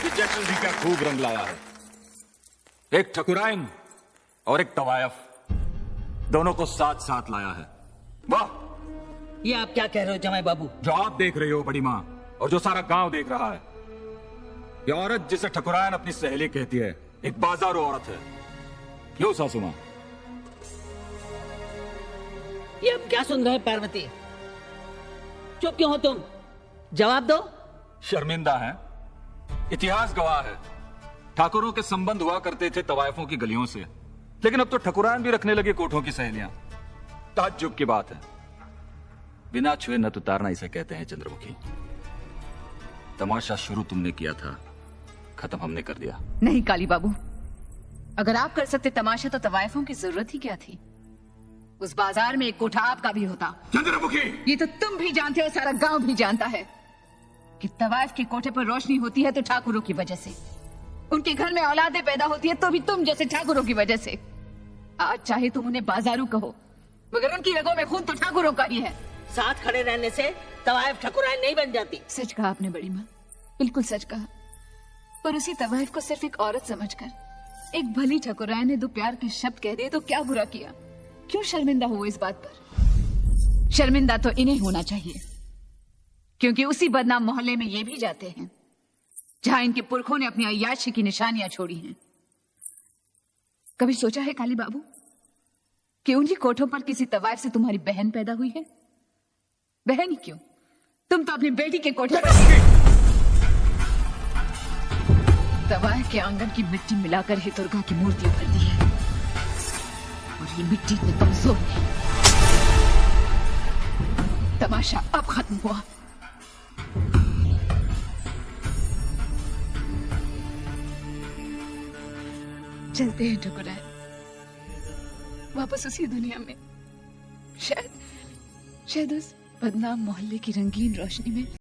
जश्न भी क्या खूब रंग लाया है। एक ठकुराइन और एक तवायफ, दोनों को साथ साथ लाया है। वाह! ये आप क्या कह रहे हो जमाई बाबू? जो आप देख रही हो बड़ी माँ, और जो सारा गांव देख रहा है, ये औरत जिसे ठकुराइन अपनी सहेली कहती है, एक बाजारू औरत है। क्यों सासू माँ? ये अब क्या सुन रहे हैं पार्वती? चुप क्यों हो तुम? जवाब दो। शर्मिंदा है। इतिहास गवाह है, ठाकुरों के संबंध हुआ करते थे तवायफों की गलियों से, लेकिन अब तो ठकुराइन भी रखने लगे कोठों की सहेलियां। ताज्जुब की बात है। बिना छुए नत उतारना इसे कहते हैं चंद्रमुखी। तमाशा शुरू तुमने किया था, खत्म हमने कर दिया। नहीं काली बाबू, अगर आप कर सकते तमाशा तो तवायफों की जरूरत ही क्या थी? उस बाजार में एक कोठा आपका भी होता। चंद्रमुखी! ये तो तुम भी जानते हो, सारा गांव भी जानता है कि तवायफ के कोठे पर रोशनी होती है तो ठाकुरों की वजह से, उनके घर में औलादें पैदा होती है तो भी तुम जैसे ठाकुरों की वजह से। आज चाहे तुम उन्हें बाजारू कहो, मगर उनकी रगों में खून तो ठाकुरों का ही है। साथ खड़े रहने से तवायफ ठकुराइन नहीं बन जाती। सच कहा आपने बड़ी माँ, बिल्कुल सच कहा। पर उसी तवायफ को सिर्फ एक औरत समझकर एक भली ठकुराइन ने दो प्यार के शब्द कह दिए तो क्या बुरा किया? क्यों शर्मिंदा हो इस बात पर? शर्मिंदा तो इन्हें होना चाहिए, क्योंकि उसी बदनाम मोहल्ले में ये भी जाते हैं जहां इनके पुरखों ने अपनी अय्याशी की निशानियां छोड़ी हैं। कभी सोचा है काली बाबू कि उन्हीं कोठों पर किसी तवायफ से तुम्हारी बहन पैदा हुई है? बहन ही क्यों, तुम तो अपनी बेटी के कोठे पर तवायफ के आंगन की मिट्टी मिलाकर ही दुर्गा की मूर्ति उभरती है, और ये मिट्टी इतनी कमजोर है। तमाशा अब खत्म हुआ। चलते हैं ठकुराइन, वापस उसी दुनिया में, शायद उस बदनाम मोहल्ले की रंगीन रोशनी में।